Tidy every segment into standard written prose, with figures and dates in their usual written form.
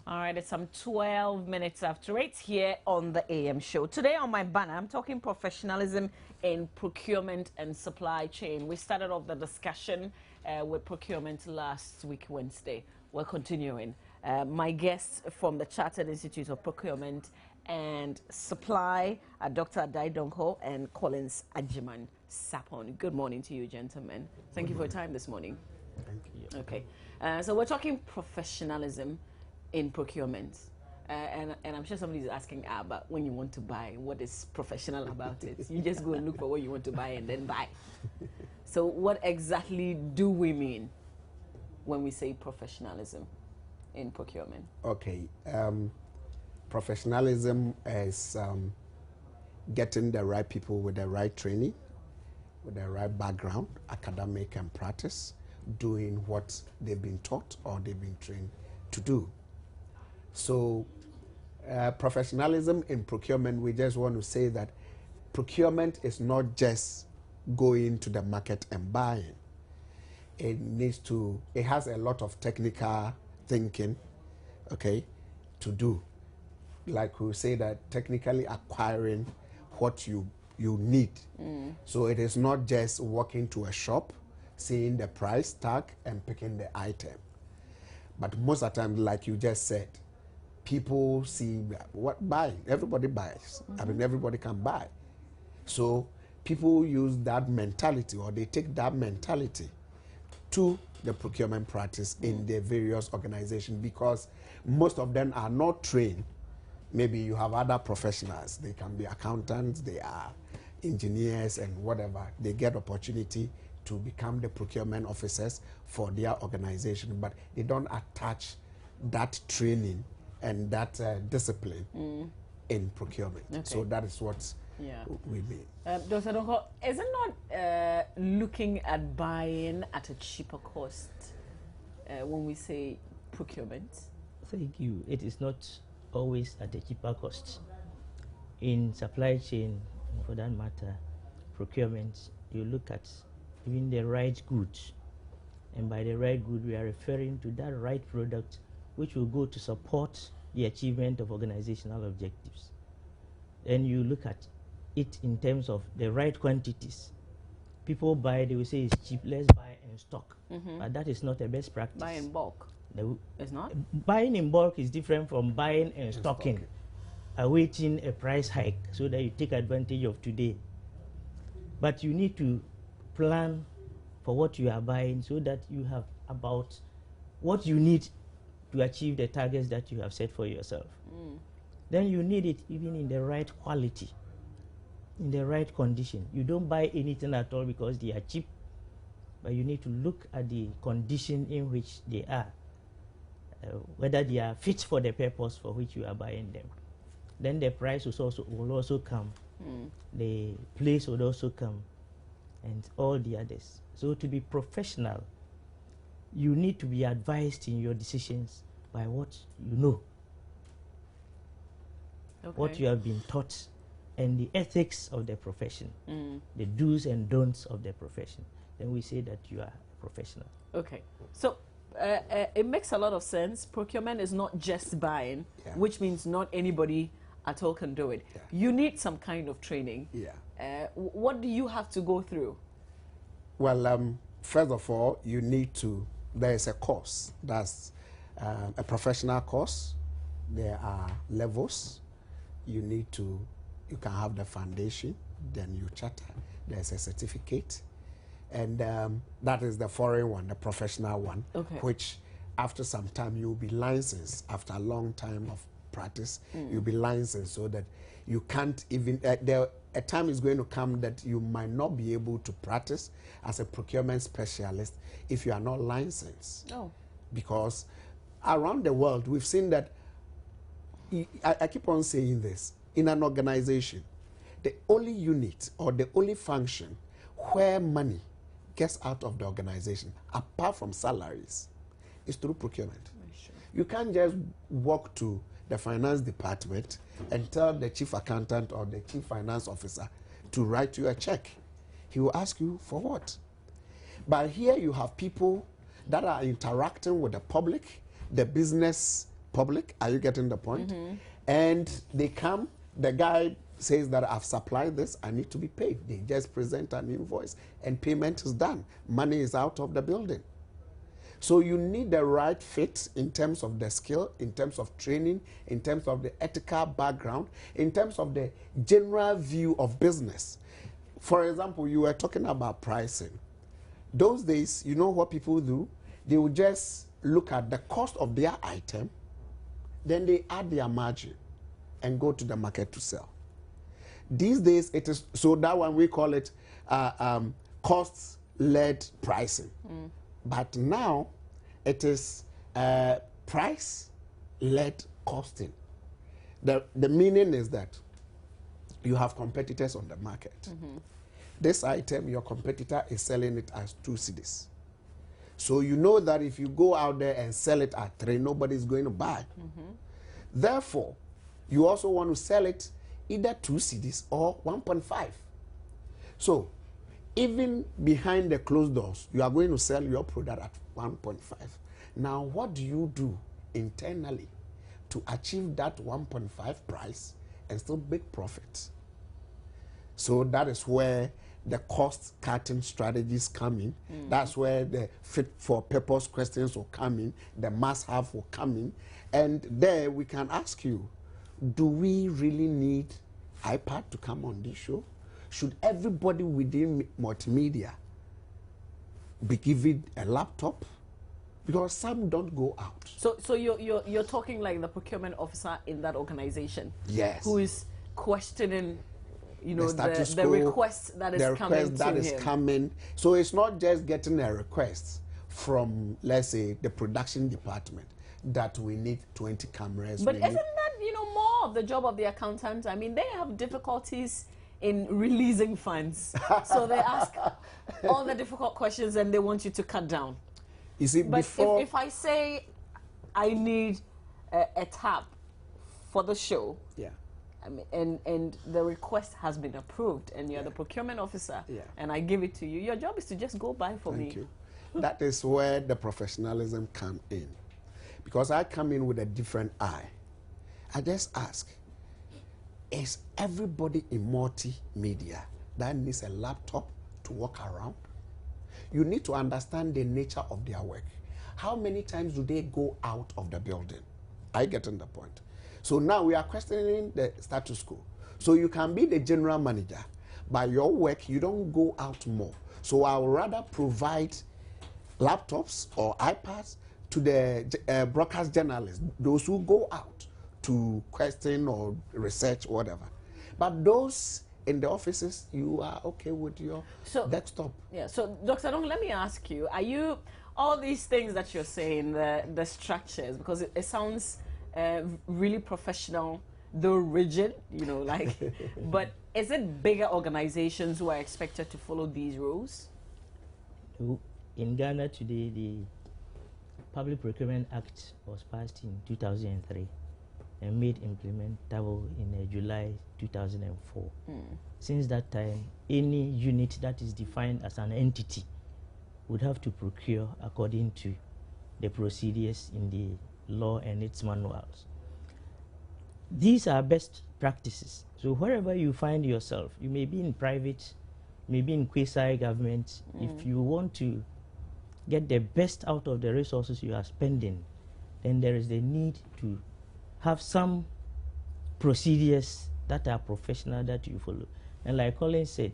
All right, it's some 12 minutes after 8 here on the AM show. Today on my banner, I'm talking professionalism in procurement and supply chain. We started off the discussion with procurement last week, Wednesday. We're continuing. My guests from the Chartered Institute of Procurement and Supply are Dr. Adai Donko and Collins Ajiman Sapon. Good morning to you, gentlemen. Thank you for your time this morning. Thank you. Okay, so we're talking professionalism in procurement, and I'm sure somebody is asking, but when you want to buy, what is professional about it? You just go and look for what you want to buy and then buy. So what exactly do we mean when we say professionalism in procurement? Okay, professionalism is getting the right people with the right training, with the right background, academic and practice, doing what they've been taught or they've been trained to do. So professionalism in procurement, we just want to say that procurement is not just going to the market and buying. It has a lot of technical thinking, okay, to do. Like we say that technically acquiring what you need. So it is not just walking to a shop, seeing the price tag and picking the item. But most of the time, like you just said, people see what buying. Everybody buys. I mean, everybody can buy. So people use that mentality, or they take that mentality to the procurement practice in their various organizations, because most of them are not trained. Maybe you have other professionals. They can be accountants, they are engineers and whatever. They get opportunity to become the procurement officers for their organization, but they don't attach that training and that discipline in procurement. Okay. So that is what we mean. Dr. Donko, is it not looking at buying at a cheaper cost when we say procurement? Thank you. It is not always at a cheaper cost. In supply chain, for that matter, procurement, you look at even the right goods. And by the right good, we are referring to that right product which will go to support the achievement of organizational objectives. Then you look at it in terms of the right quantities. People buy, they will say it's cheap, let's buy in stock. But that is not a best practice. Buy in bulk? It's not? Buying in bulk is different from buying and stocking, awaiting a price hike so that you take advantage of today. But you need to plan for what you are buying so that you have about what you need to achieve the targets that you have set for yourself. Then you need it even in the right quality, in the right condition. You don't buy anything at all because they are cheap, but you need to look at the condition in which they are, whether they are fit for the purpose for which you are buying them. Then the price will also come, the place will also come, and all the others. So to be professional, you need to be advised in your decisions by what you know, what you have been taught, and the ethics of the profession, the do's and don'ts of the profession. Then we say that you are a professional. Okay, so it makes a lot of sense. Procurement is not just buying, which means not anybody at all can do it. You need some kind of training. What do you have to go through? Well, first of all, you need to, there is a course, that's a professional course. There are levels. You can have the foundation, then you charter. There's a certificate. And that is the foreign one, the professional one, which after some time you'll be licensed. After a long time of practice, you'll be licensed, so that you can't even, a time is going to come that you might not be able to practice as a procurement specialist if you are not licensed. Because around the world, we've seen that, I keep on saying this, in an organization, the only unit or the only function where money gets out of the organization, apart from salaries, is through procurement. You can't just walk to the finance department and tell the chief accountant or the chief finance officer to write you a check. He will ask you for what? But here you have people that are interacting with the public, the business public. Are you getting the point? And they come, the guy says that I've supplied this, I need to be paid. They just present an invoice and payment is done. Money is out of the building. So you need the right fit in terms of the skill, in terms of training, in terms of the ethical background, in terms of the general view of business. For example, you were talking about pricing. Those days, you know what people do? They will just look at the cost of their item, then they add their margin and go to the market to sell. These days, it is, so that one we call it cost-led pricing. But now, it is price-led costing. The meaning is that you have competitors on the market. This item, your competitor is selling it as 2 cedis. So you know that if you go out there and sell it at 3, nobody's going to buy. Therefore, you also want to sell it either 2 cedis or 1.5. So, even behind the closed doors, you are going to sell your product at 1.5. Now, what do you do internally to achieve that 1.5 price and still make profit? So that is where the cost-cutting strategies come in. That's where the fit-for-purpose questions will come in, the must-have will come in. And there we can ask you, do we really need iPad to come on this show? Should everybody within multimedia be given a laptop? Because some don't go out. So you're talking like the procurement officer in that organization? Yes. Who is questioning, you know, the request that is coming to him. Coming. So it's not just getting a request from, let's say, the production department that we need 20 cameras. But isn't that, you know, more of the job of the accountant? I mean, they have difficulties in releasing funds. So they ask all the difficult questions and they want you to cut down. You see, but before... if I say I need a tab for the show, yeah, I mean, and the request has been approved and you're the procurement officer, and I give it to you, your job is to just go buy for me. Thank you. That is where the professionalism comes in. Because I come in with a different eye. I just ask, is everybody in multimedia that needs a laptop to walk around? You need to understand the nature of their work. How many times do they go out of the building? I get on the point. So now we are questioning the status quo. So you can be the general manager, but your work, you don't go out more. So I would rather provide laptops or iPads to the broadcast journalists, those who go out to question or research, whatever. But those in the offices, you are okay with your desktop. Yeah, so Dr. Dong, let me ask you, are you, all these things that you're saying, the structures, because it sounds really professional, though rigid, you know, like, but is it bigger organizations who are expected to follow these rules? In Ghana today, the Public Procurement Act was passed in 2003 and made implementable in July 2004. Since that time, any unit that is defined as an entity would have to procure according to the procedures in the law and its manuals. These are best practices. So wherever you find yourself, you may be in private, maybe in quasi-government, if you want to get the best out of the resources you are spending, then there is the need to have some procedures that are professional that you follow. And like Colin said,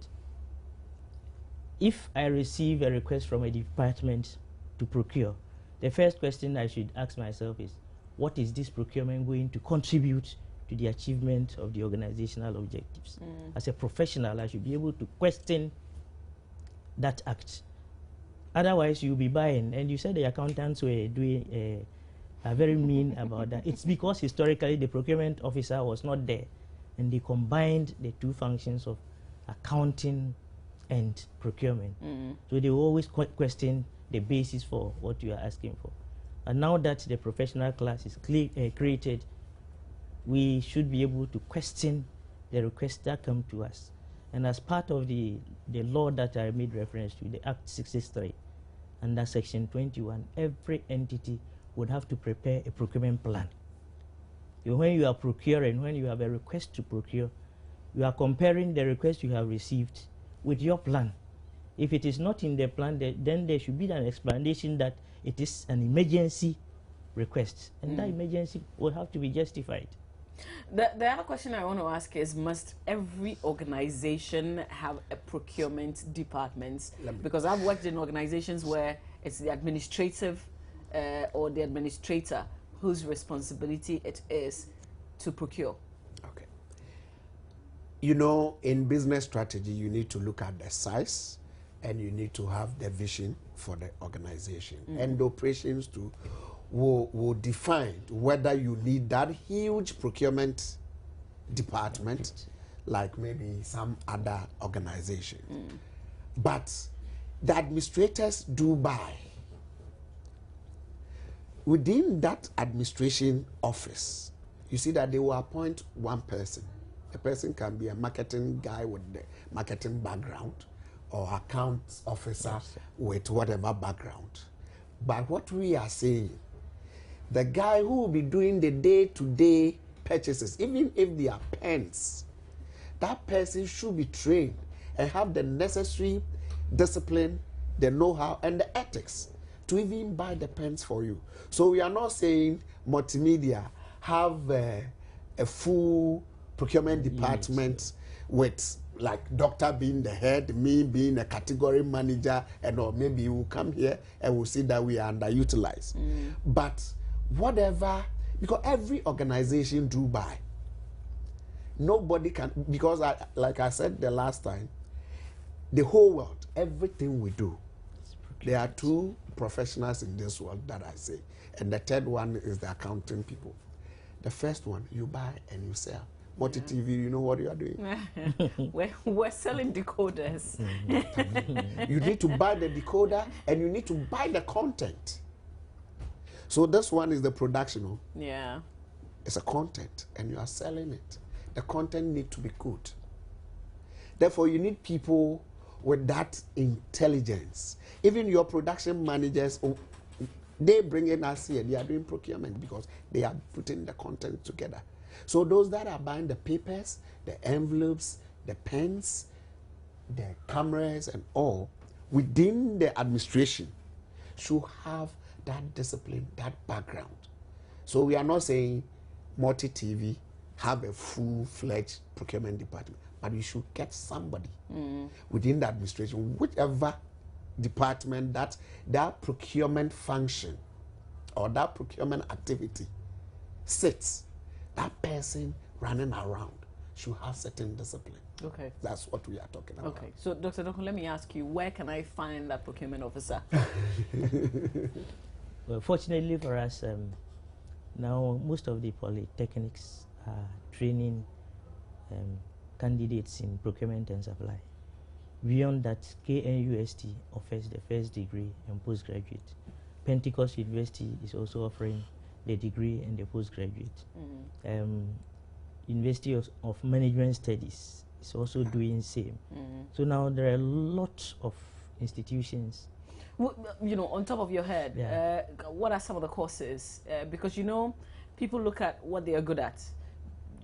if I receive a request from a department to procure, the first question I should ask myself is, what is this procurement going to contribute to the achievement of the organizational objectives? As a professional, I should be able to question that act. Otherwise, you'll be buying. And you said the accountants were doing are very mean about that. It's because historically the procurement officer was not there, and they combined the two functions of accounting and procurement. So they will always question the basis for what you are asking for. And now that the professional class is created, we should be able to question the requests that come to us. And as part of the law that I made reference to, the Act 63, under Section 21, every entity would have to prepare a procurement plan. when you are procuring, when you have a request to procure, you are comparing the request you have received with your plan. If it is not in the plan, then there should be an explanation that it is an emergency request, and that emergency will have to be justified. The other question I want to ask is, must every organization have a procurement department? Because I've worked in organizations where it's the administrative or the administrator whose responsibility it is to procure. Okay. You know, in business strategy, you need to look at the size and you need to have the vision for the organization. And the operations too will define whether you need that huge procurement department like maybe some other organization. But the administrators do buy. Within that administration office, you see that they will appoint one person. A person can be a marketing guy with the marketing background or accounts officer with whatever background. But what we are saying, the guy who will be doing the day-to-day purchases, even if they are pens, that person should be trained and have the necessary discipline, the know-how, and the ethics to even buy the pens for you. So we are not saying multimedia have a full procurement department with like doctor being the head, me being a category manager, and or maybe you will come here and we'll see that we are underutilized. But whatever, because every organization do buy. Nobody can, because like I said the last time, the whole world, everything we do, there are two professionals in this world that I say, and the third one is the accounting people. The first one, you buy and you sell. Multi-TV, you know what you are doing? We're selling decoders. You need to buy the decoder and you need to buy the content. So this one is the production. Yeah. It's a content and you are selling it. The content need to be good. Therefore, you need people with that intelligence. Even your production managers, they bring in us here, they are doing procurement because they are putting the content together. So those that are buying the papers, the envelopes, the pens, the cameras and all, within the administration should have that discipline, that background. So we are not saying multi-TV have a full-fledged procurement department, but you should get somebody within the administration, whichever department that procurement function or that procurement activity sits, that person running around should have certain discipline. Okay. That's what we are talking about. Okay. So, Dr. Dokun, let me ask you, where can I find that procurement officer? Well, fortunately for us, now most of the polytechnics are training candidates in procurement and supply. Beyond that, KNUST offers the first degree and postgraduate. Pentecost University is also offering the degree and the postgraduate. University of Management Studies is also doing same. So now there are lots of institutions. You know, on top of your head, what are some of the courses? Because, you know, people look at what they are good at.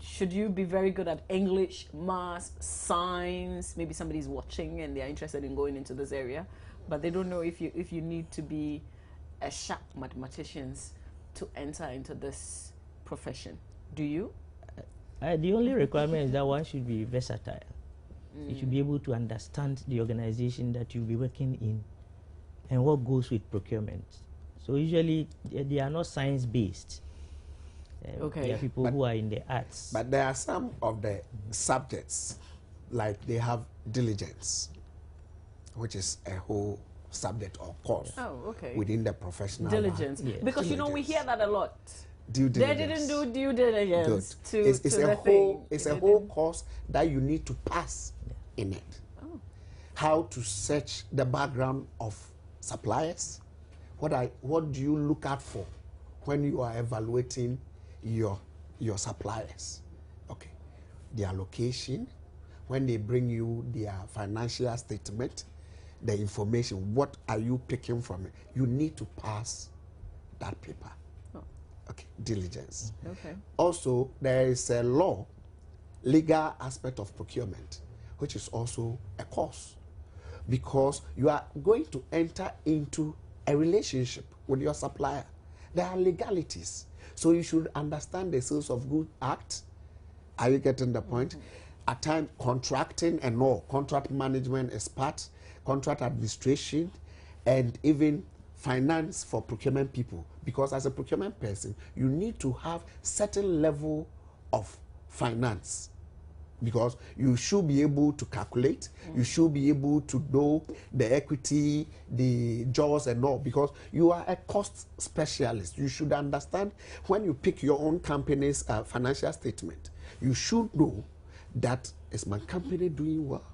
Should you be very good at English, maths, science? Maybe somebody's watching and they're interested in going into this area, but they don't know if you need to be a sharp mathematician to enter into this profession. Do you? The only requirement is that one should be versatile. You should be able to understand the organization that you'll be working in and what goes with procurement. So usually they are not science-based. Okay. There are people who are in the arts. But there are some of the subjects, like they have diligence, which is a whole subject or course within the professional diligence. Yes. Because, you know, we hear that a lot. Due diligence. They didn't do due diligence It's a whole course that you need to pass in it. How to search the background of suppliers. What do you look out for when you are evaluating your suppliers? Okay, their location, when they bring you their financial statement, the information, what are you picking from it? You need to pass that paper. Okay, diligence. Okay. Also, there is a legal aspect of procurement, which is also a cost, because you are going to enter into a relationship with your supplier. There are legalities. So you should understand the Sales of Goods Act. Are you getting the point? At times, contracting and all, contract management is part, contract administration, and even finance for procurement people. Because as a procurement person, you need to have certain level of finance, because you should be able to calculate, you should be able to know the equity, the jaws and all, because you are a cost specialist. You should understand when you pick your own company's financial statement, you should know that is my company doing well.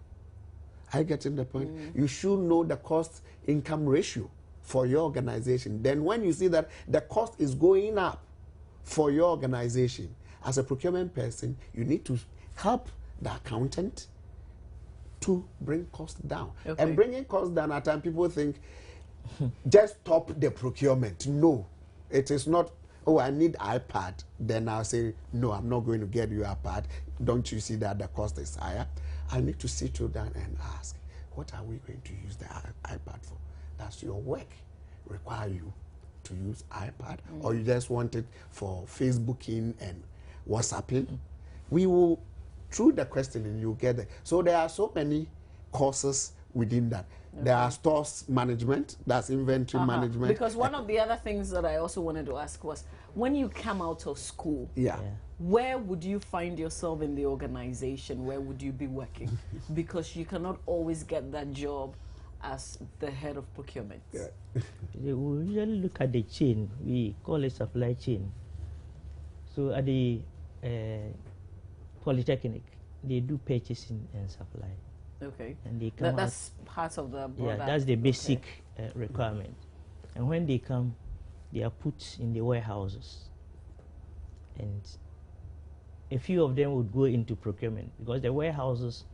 I get in the point. You should know the cost income ratio for your organization. Then when you see that the cost is going up for your organization, as a procurement person, you need to help the accountant to bring costs down. Okay. And bringing costs down, at times people think, just stop the procurement. No, it is not, oh, I need iPad. Then I'll say, no, I'm not going to get you iPad. Don't you see that the cost is higher? I need to sit you down and ask, what are we going to use the iPad for? Does your work require you to use iPad? Or you just want it for Facebooking and WhatsApping? We will, through the questioning, you get it. So there are so many courses within that. Okay. There are stores management, that's inventory management. Because one of the other things that I also wanted to ask was, when you come out of school, where would you find yourself in the organization? Where would you be working? Because you cannot always get that job as the head of procurement. Yeah. We usually look at the chain. We call it supply chain. So at the Polytechnic, they do purchasing and supply. Okay. And they come that's part of the broader. Yeah, that's the basic requirement. And when they come, they are put in the warehouses. And a few of them would go into procurement, because the warehouses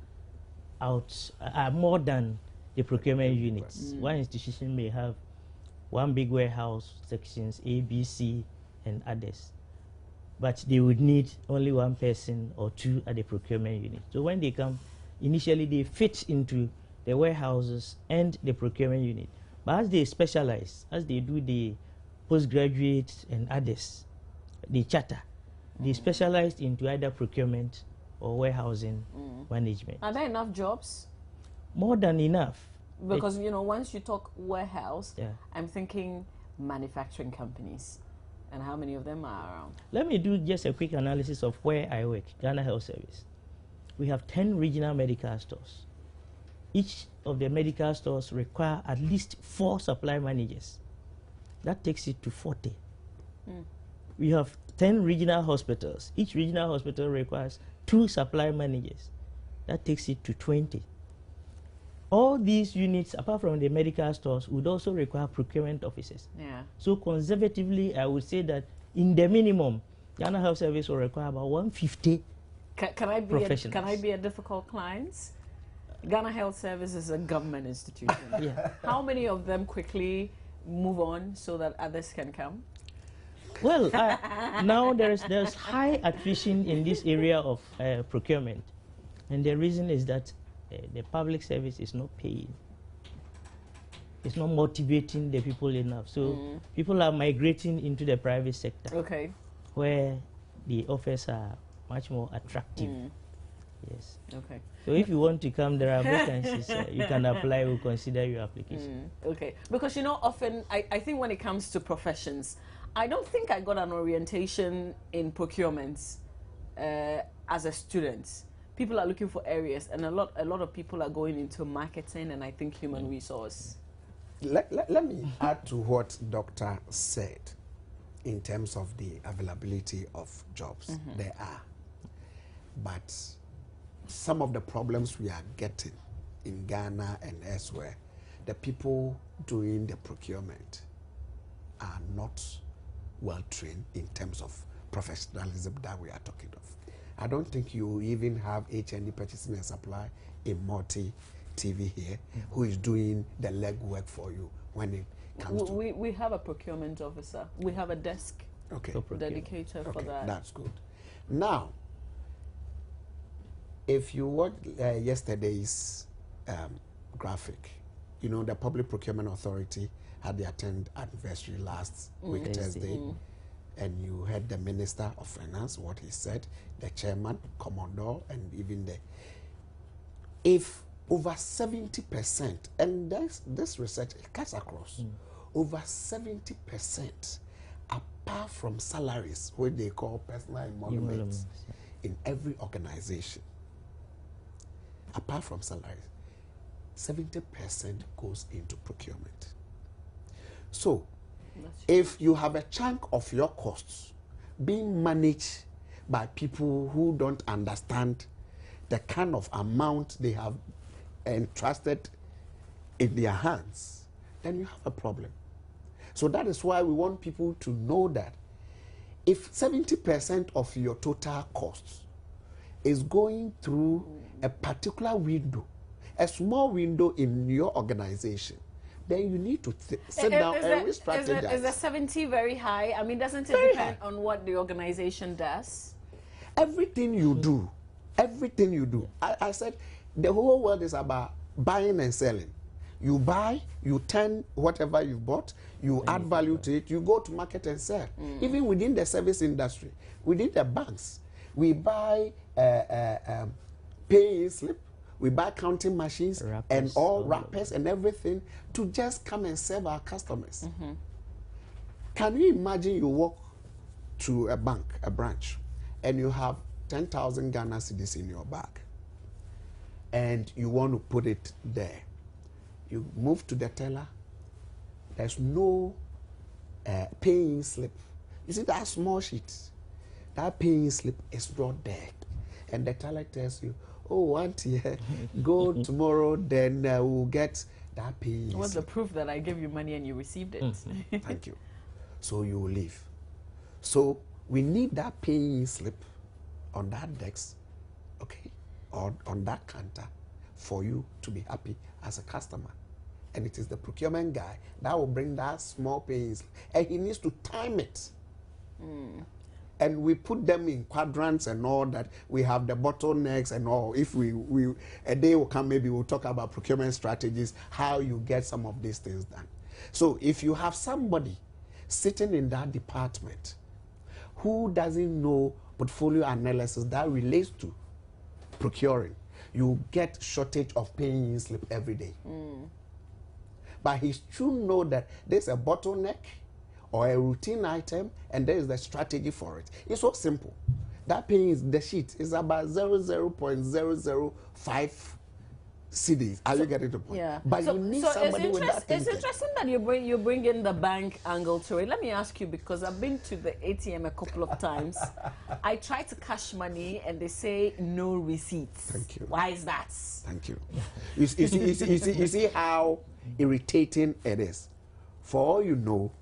are more than the procurement units. One institution may have one big warehouse, sections A, B, C, and others. But they would need only one person or two at the procurement unit. So when they come, initially they fit into the warehouses and the procurement unit. But as they specialize, as they do the postgraduate and others, the charter, they specialize into either procurement or warehousing management. Are there enough jobs? More than enough. Because, you know, once you talk warehouse, I'm thinking manufacturing companies. And how many of them are around? Let me do just a quick analysis of where I work, Ghana Health Service. We have 10 regional medical stores. Each of the medical stores require at least 4 supply managers. That takes it to 40. We have 10 regional hospitals. Each regional hospital requires 2 supply managers. That takes it to 20. All these units, apart from the medical stores, would also require procurement officers. Yeah. So conservatively, I would say that in the minimum, Ghana Health Service will require about 150 professionals. Can I be a difficult client? Ghana Health Service is a government institution. How many of them quickly move on so that others can come? Well, now there's high attrition in this area of procurement. And the reason is that the public service is not paying. It's not motivating the people enough. So people are migrating into the private sector. Okay. Where the offers are much more attractive. Yes. Okay. So if you want to come, there are vacancies. You can apply. We'll consider your application. Okay. Because, you know, often I think when it comes to professions, I don't think I got an orientation in procurement as a student. People are looking for areas, and a lot of people are going into marketing and I think human resource. Let me add to what Doctor said in terms of the availability of jobs. There are. But some of the problems we are getting in Ghana and elsewhere, the people doing the procurement are not well trained in terms of professionalism that we are talking of. I don't think you even have HND purchasing and supply in multi-TV here who is doing the legwork for you when it comes to... We have a procurement officer. We have a desk. Okay. dedicated for Okay, that. that's good. Now, if you watch yesterday's graphic, you know, the Public Procurement Authority had their 10th anniversary last week, Thursday, and you heard the Minister of Finance, what he said, the Chairman, Commodore, and even if over 70%, and this research, it cuts across, over 70%, apart from salaries, what they call personal emoluments, in every organization, apart from salaries, 70% goes into procurement. So, if you have a chunk of your costs being managed by people who don't understand the kind of amount they have entrusted in their hands, then you have a problem. So that is why we want people to know that if 70% of your total costs is going through a particular window, a small window in your organization, then you need to sit down and re-strategize. Is the 70 very high? I mean, doesn't it depend on what the organization does? Everything you do, everything you do. I said the whole world is about buying and selling. You buy, you turn whatever you bought, you add value to it, you go to market and sell. Even within the service industry, within the banks, we buy pay slip, we buy counting machines and all wrappers and everything to just come and serve our customers. Can you imagine you walk to a bank, a branch, and you have 10,000 Ghana cedis in your bag, and you want to put it there? You move to the teller, there's no paying slip. You see that small sheet? That paying slip is not there. And the teller tells you, oh, auntie, go tomorrow, then we'll get that paying slip. What's the proof that I gave you money and you received it? Thank you. So you will leave. So we need that paying slip on that desk, okay, or on that counter for you to be happy as a customer. And it is the procurement guy that will bring that small paying slip, and he needs to time it. And we put them in quadrants and all that. We have the bottlenecks and all. If we a day will come, maybe we'll talk about procurement strategies, how you get some of these things done. So if you have somebody sitting in that department who doesn't know portfolio analysis that relates to procuring, you get shortage of paying slip every day. But he should know that there's a bottleneck or a routine item, and there is the strategy for it. It's so simple. That paying the sheet is about 0.005 CDs. Are you getting the point? Yeah. But you need somebody with that thinking. It's interesting that you bring in the bank angle to it. Let me ask you, because I've been to the ATM a couple of times. I try to cash money and they say no receipts. Thank you. Why is that? Thank you. You see how irritating it is. For all you know,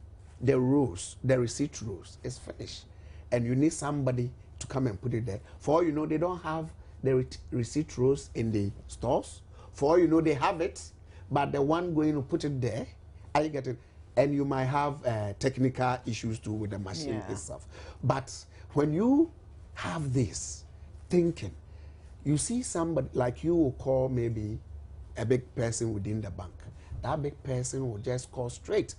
the rules, the receipt rules is finished, and you need somebody to come and put it there. For all you know, they don't have the receipt rules in the stores. For all you know, they have it, but the one going to put it there, are you getting? And you might have technical issues too with the machine itself. But when you have this thinking, you see somebody like you will call maybe a big person within the bank. That big person will just call straight.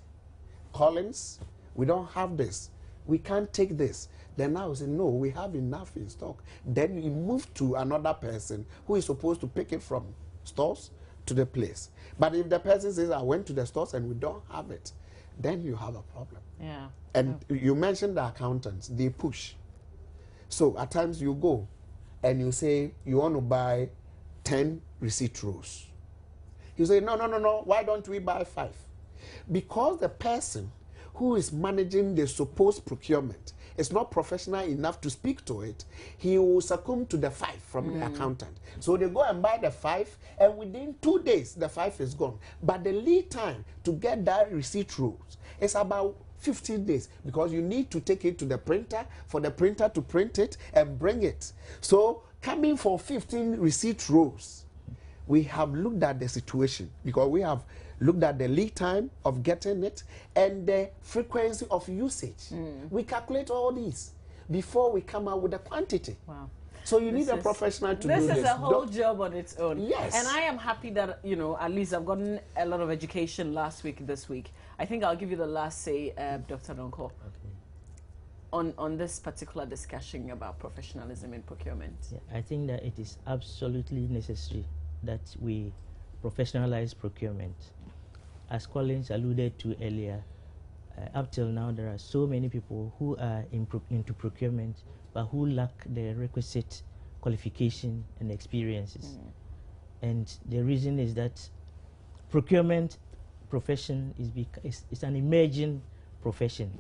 Collins, we don't have this. We can't take this. Then I will say, no, we have enough in stock. Then you move to another person who is supposed to pick it from stores to the place. But if the person says, I went to the stores and we don't have it, then you have a problem. Yeah. And you mentioned the accountants, they push. So at times you go and you say, you want to buy 10 receipt rolls. You say, no, why don't we buy 5? Because the person who is managing the supposed procurement is not professional enough to speak to it, he will succumb to the 5 from the accountant. So they go and buy the 5, and within 2 days, the 5 is gone. But the lead time to get that receipt rolls is about 15 days, because you need to take it to the printer for the printer to print it and bring it. So coming for 15 receipt rolls, we have looked at the situation, because we have looked at the lead time of getting it and the frequency of usage. We calculate all these before we come out with the quantity. Wow. So you need a professional to do this. This is a whole job on its own. Yes. And I am happy that, you know, at least I've gotten a lot of education last week, this week. I think I'll give you the last say, Dr. Donko, on this particular discussion about professionalism in procurement. Yeah, I think that it is absolutely necessary that we professionalize procurement. As Collins alluded to earlier, up till now there are so many people who are into procurement but who lack the requisite qualification and experiences. And the reason is that procurement profession is an emerging profession.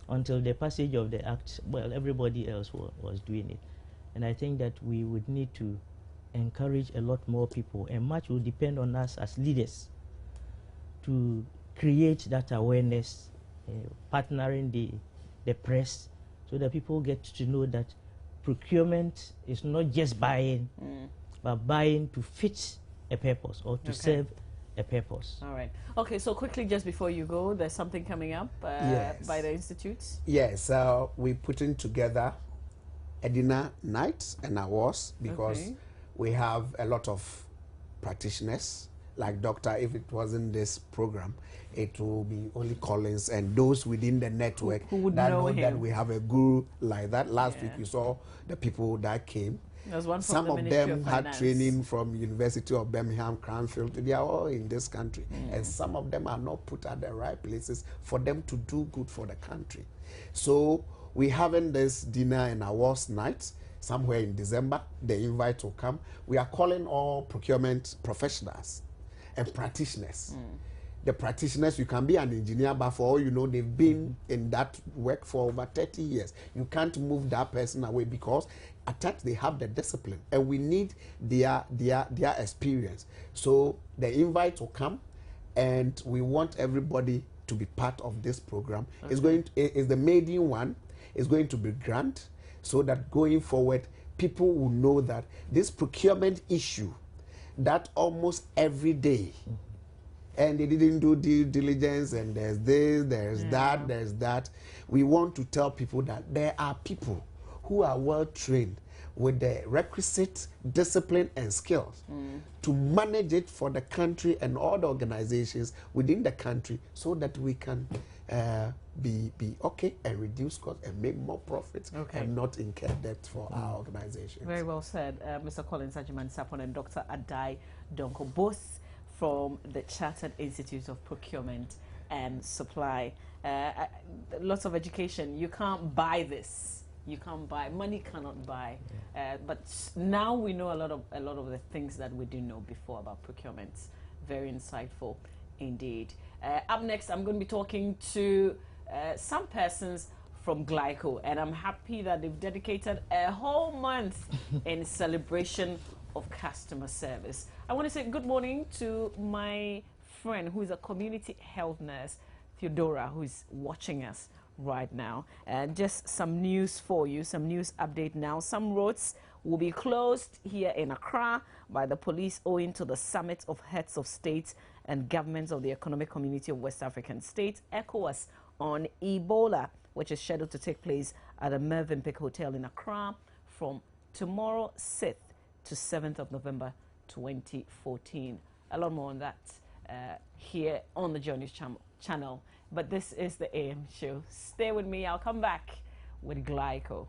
Until the passage of the act, well, everybody else was doing it. And I think that we would need to encourage a lot more people, and much will depend on us as leaders to create that awareness, partnering the press, so that people get to know that procurement is not just buying, but buying to fit a purpose or to serve a purpose. All right. Okay, so quickly, just before you go, there's something coming up Yes. by the institutes? Yes, we're putting together a dinner night and awards because we have a lot of practitioners. Like Doctor, if it wasn't this program, it will be only Collins and those within the network who would that know him. that we have a guru like that. Last week we saw the people that came. There's one from Some the of Ministry them of had Finance. training from University of Birmingham, Cranfield. They are all in this country. And some of them are not put at the right places for them to do good for the country. So we're having this dinner and awards night somewhere in December. The invite will come. We are calling all procurement professionals and practitioners. The practitioners, you can be an engineer, but for all you know, they've been in that work for over 30 years. You can't move that person away because at times they have the discipline and we need their experience. So the invite will come and we want everybody to be part of this program. It's the maiden one. It's going to be grand so that going forward, people will know that this procurement issue that almost every day, and they didn't do due diligence, and there's this, there's that, there's that. We want to tell people that there are people who are well trained with the requisite discipline and skills to manage it for the country and all the organizations within the country so that we can be okay and reduce costs and make more profits and not incur debt for our organizations. Very well said, Mr. Collins Ajiman Sapon and Dr. Adai Donko, both from the Chartered Institute of Procurement and Supply. Lots of education. You can't buy this. You can't buy. Money cannot buy. But now we know a lot of the things that we didn't know before about procurement. Very insightful indeed. Up next, I'm going to be talking to some persons from Glyco, and I'm happy that they've dedicated a whole month in celebration of customer service. I want to say good morning to my friend who is a community health nurse, Theodora, who is watching us right now. And just some news for you, some news update now. Some roads will be closed here in Accra by the police owing to the summit of heads of states and governments of the Economic Community of West African States, ECOWAS, on Ebola, which is scheduled to take place at the Mervinpick Hotel in Accra from tomorrow, 6th to 7th of November 2014. A lot more on that here on the Journeys channel. But this is the AM show. Stay with me. I'll come back with Glyco.